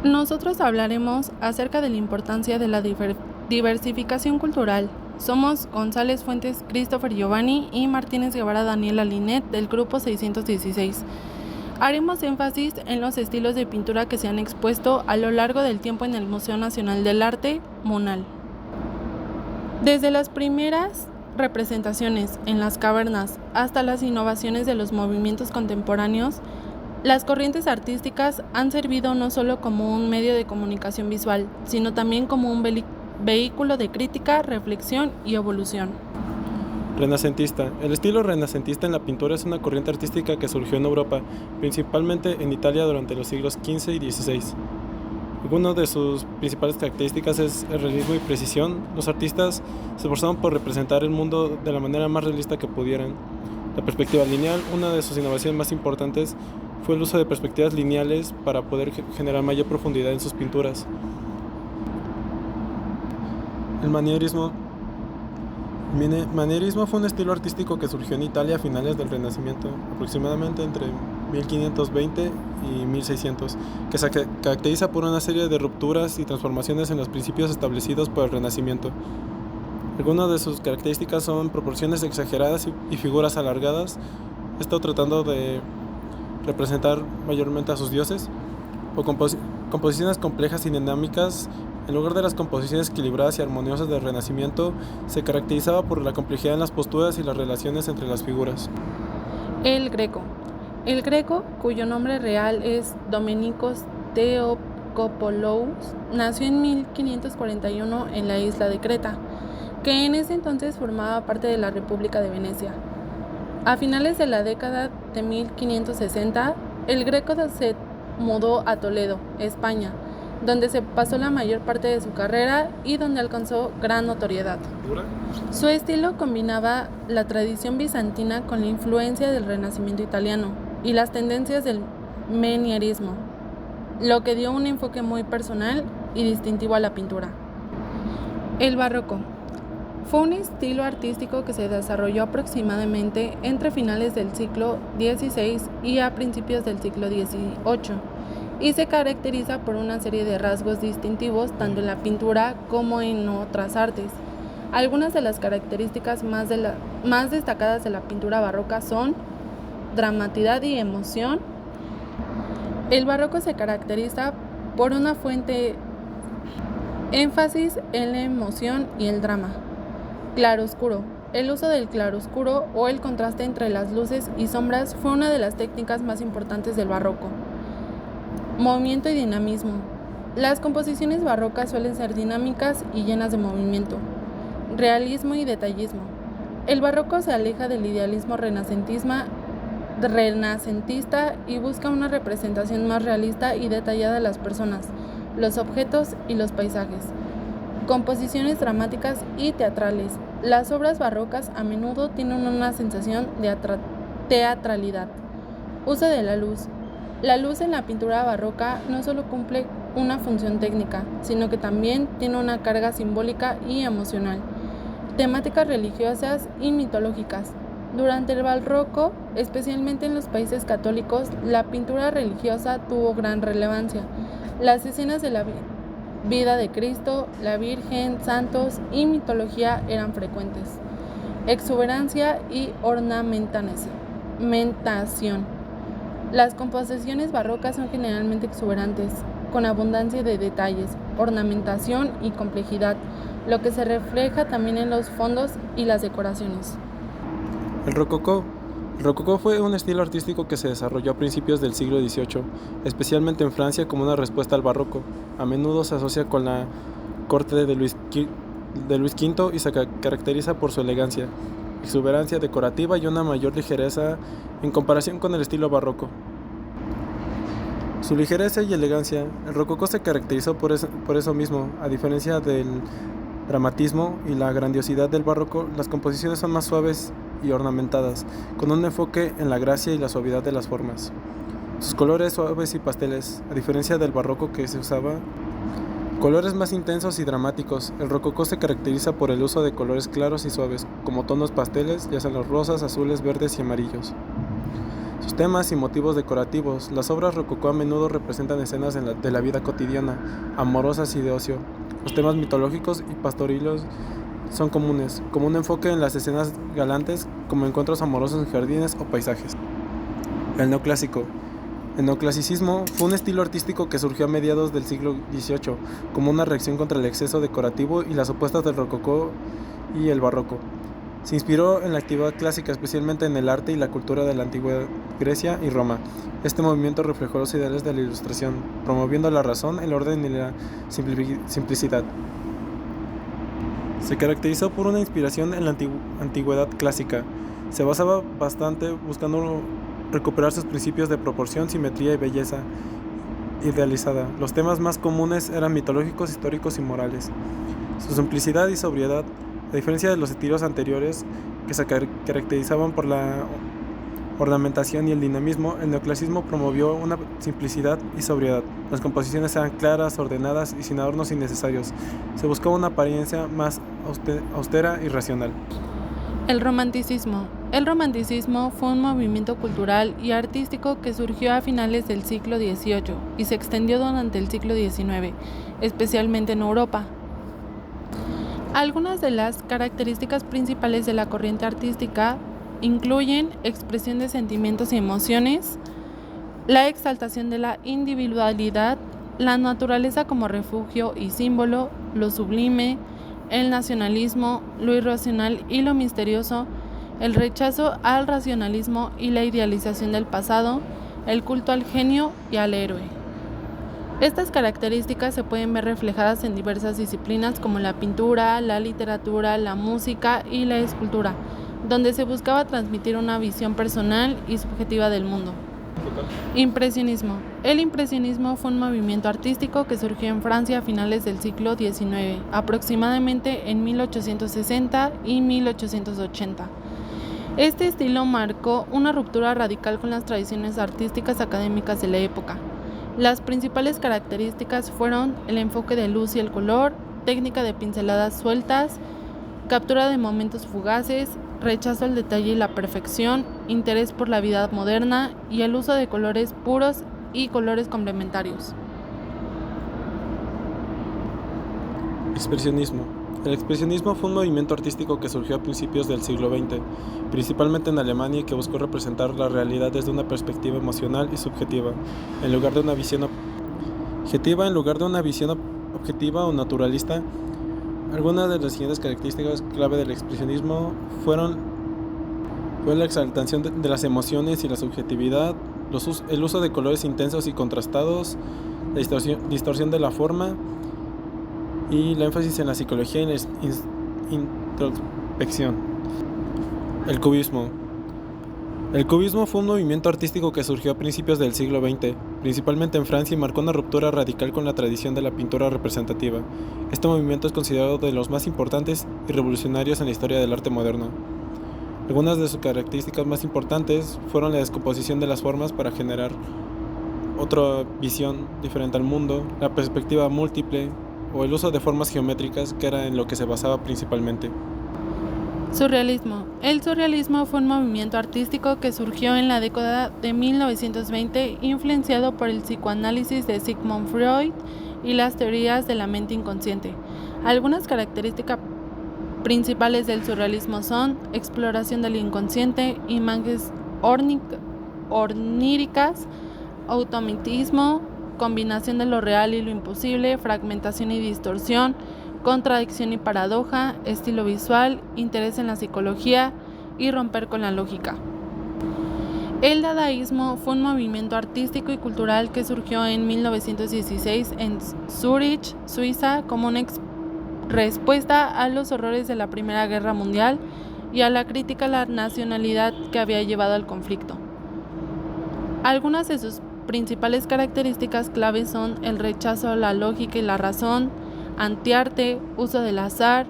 Nosotros hablaremos acerca de la importancia de la diversificación cultural. Somos González Fuentes Christopher Giovanni y Martínez Guevara Daniela Linet del grupo 616. Haremos énfasis en los estilos de pintura que se han expuesto a lo largo del tiempo en el Museo Nacional del Arte, MUNAL. Desde las primeras representaciones en las cavernas hasta las innovaciones de los movimientos contemporáneos, las corrientes artísticas han servido no solo como un medio de comunicación visual, sino también como un vehículo de crítica, reflexión y evolución. Renacentista. El estilo renacentista en la pintura es una corriente artística que surgió en Europa, principalmente en Italia durante los siglos XV y XVI. Una de sus principales características es el realismo y precisión. Los artistas se esforzaron por representar el mundo de la manera más realista que pudieran. La perspectiva lineal, una de sus innovaciones más importantes, fue el uso de perspectivas lineales para poder generar mayor profundidad en sus pinturas. El manierismo. El manierismo fue un estilo artístico que surgió en Italia a finales del Renacimiento, aproximadamente entre 1520 y 1600, que se caracteriza por una serie de rupturas y transformaciones en los principios establecidos por el Renacimiento. Algunas de sus características son proporciones exageradas y figuras alargadas, esto tratando de representar mayormente a sus dioses, o composiciones complejas y dinámicas. En lugar de las composiciones equilibradas y armoniosas del Renacimiento, se caracterizaba por la complejidad en las posturas y las relaciones entre las figuras. El Greco. El Greco, cuyo nombre real es Domenikos Theotokopoulos, nació en 1541 en la isla de Creta, que en ese entonces formaba parte de la República de Venecia. A finales de la década de 1560, el Greco se mudó a Toledo, España, donde se pasó la mayor parte de su carrera y donde alcanzó gran notoriedad. Su estilo combinaba la tradición bizantina con la influencia del Renacimiento italiano y las tendencias del manierismo, lo que dio un enfoque muy personal y distintivo a la pintura. El barroco fue un estilo artístico que se desarrolló aproximadamente entre finales del siglo XVI y a principios del siglo XVIII, y se caracteriza por una serie de rasgos distintivos tanto en la pintura como en otras artes. Algunas de las características más destacadas de la pintura barroca son dramaticidad y emoción. El barroco se caracteriza por una fuerte énfasis en la emoción y el drama. Claroscuro. El uso del claroscuro o el contraste entre las luces y sombras fue una de las técnicas más importantes del barroco. Movimiento y dinamismo. Las composiciones barrocas suelen ser dinámicas y llenas de movimiento. Realismo y detallismo. El barroco se aleja del idealismo renacentista y busca una representación más realista y detallada de las personas, los objetos y los paisajes. Composiciones dramáticas y teatrales. Las obras barrocas a menudo tienen una sensación de teatralidad. Uso de la luz. La luz en la pintura barroca no solo cumple una función técnica, sino que también tiene una carga simbólica y emocional. Temáticas religiosas y mitológicas. Durante el barroco, especialmente en los países católicos, la pintura religiosa tuvo gran relevancia. Las escenas de la vida de Cristo, la Virgen, santos y mitología eran frecuentes. Exuberancia y ornamentación. Las composiciones barrocas son generalmente exuberantes, con abundancia de detalles, ornamentación y complejidad, lo que se refleja también en los fondos y las decoraciones. El rococó. El rococó fue un estilo artístico que se desarrolló a principios del siglo XVIII, especialmente en Francia como una respuesta al barroco. A menudo se asocia con la corte de Luis V y se caracteriza por su elegancia, exuberancia decorativa y una mayor ligereza en comparación con el estilo barroco. Su ligereza y elegancia. El rococó se caracterizó por eso mismo. A diferencia del dramatismo y la grandiosidad del barroco, las composiciones son más suaves y ornamentadas, con un enfoque en la gracia y la suavidad de las formas. Sus colores suaves y pasteles, a diferencia del barroco que se usaba colores más intensos y dramáticos. El rococó se caracteriza por el uso de colores claros y suaves, como tonos pasteles, ya sean los rosas, azules, verdes y amarillos. Sus temas y motivos decorativos. Las obras rococó a menudo representan escenas de la vida cotidiana, amorosas y de ocio. Los temas mitológicos y pastorilos son comunes, como un enfoque en las escenas galantes, como encuentros amorosos en jardines o paisajes. El neoclásico. El neoclasicismo fue un estilo artístico que surgió a mediados del siglo XVIII, como una reacción contra el exceso decorativo y las opuestas del rococó y el barroco. Se inspiró en la actividad clásica, especialmente en el arte y la cultura de la antigua Grecia y Roma. Este movimiento reflejó los ideales de la Ilustración, promoviendo la razón, el orden y la simplicidad. Se caracterizó por una inspiración en la antigüedad clásica. Se basaba bastante buscando recuperar sus principios de proporción, simetría y belleza idealizada. Los temas más comunes eran mitológicos, históricos y morales. Su simplicidad y sobriedad, a diferencia de los estilos anteriores que se caracterizaban por la ornamentación y el dinamismo, el neoclasismo promovió una simplicidad y sobriedad. Las composiciones eran claras, ordenadas y sin adornos innecesarios. Se buscaba una apariencia más austera y racional. El romanticismo. El romanticismo fue un movimiento cultural y artístico que surgió a finales del siglo XVIII y se extendió durante el siglo XIX, especialmente en Europa. Algunas de las características principales de la corriente artística incluyen expresión de sentimientos y emociones, la exaltación de la individualidad, la naturaleza como refugio y símbolo, lo sublime, el nacionalismo, lo irracional y lo misterioso, el rechazo al racionalismo y la idealización del pasado, el culto al genio y al héroe. Estas características se pueden ver reflejadas en diversas disciplinas como la pintura, la literatura, la música y la escultura, donde se buscaba transmitir una visión personal y subjetiva del mundo. Impresionismo. El impresionismo fue un movimiento artístico que surgió en Francia a finales del siglo XIX, aproximadamente en 1860 y 1880. Este estilo marcó una ruptura radical con las tradiciones artísticas académicas de la época. Las principales características fueron el enfoque de luz y el color, técnica de pinceladas sueltas, captura de momentos fugaces, rechazo al detalle y la perfección, interés por la vida moderna y el uso de colores puros y colores complementarios. Expresionismo. El expresionismo fue un movimiento artístico que surgió a principios del siglo XX, principalmente en Alemania, y que buscó representar la realidad desde una perspectiva emocional y subjetiva, en lugar de una visión objetiva o naturalista. Algunas de las siguientes características clave del expresionismo fue la exaltación de las emociones y la subjetividad, el uso de colores intensos y contrastados, la distorsión de la forma y la énfasis en la psicología y la introspección. El cubismo. El cubismo fue un movimiento artístico que surgió a principios del siglo XX, principalmente en Francia, y marcó una ruptura radical con la tradición de la pintura representativa. Este movimiento es considerado de los más importantes y revolucionarios en la historia del arte moderno. Algunas de sus características más importantes fueron la descomposición de las formas para generar otra visión diferente al mundo, la perspectiva múltiple o el uso de formas geométricas, que era en lo que se basaba principalmente. Surrealismo. El surrealismo fue un movimiento artístico que surgió en la década de 1920, influenciado por el psicoanálisis de Sigmund Freud y las teorías de la mente inconsciente. Algunas características principales del surrealismo son exploración del inconsciente, imágenes oníricas, automatismo, combinación de lo real y lo imposible, fragmentación y distorsión, contradicción y paradoja, estilo visual, interés en la psicología y romper con la lógica. El dadaísmo fue un movimiento artístico y cultural que surgió en 1916 en Zúrich, Suiza, como una respuesta a los horrores de la Primera Guerra Mundial y a la crítica a la nacionalidad que había llevado al conflicto. Algunas de sus principales características claves son el rechazo a la lógica y la razón, antiarte, uso del azar,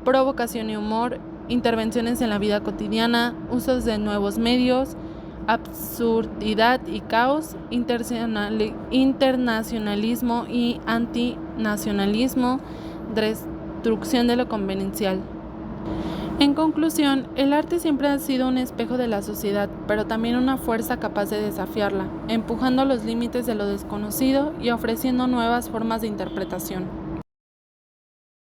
provocación y humor, intervenciones en la vida cotidiana, usos de nuevos medios, absurdidad y caos, internacionalismo y antinacionalismo, destrucción de lo convencial. En conclusión, el arte siempre ha sido un espejo de la sociedad, pero también una fuerza capaz de desafiarla, empujando los límites de lo desconocido y ofreciendo nuevas formas de interpretación.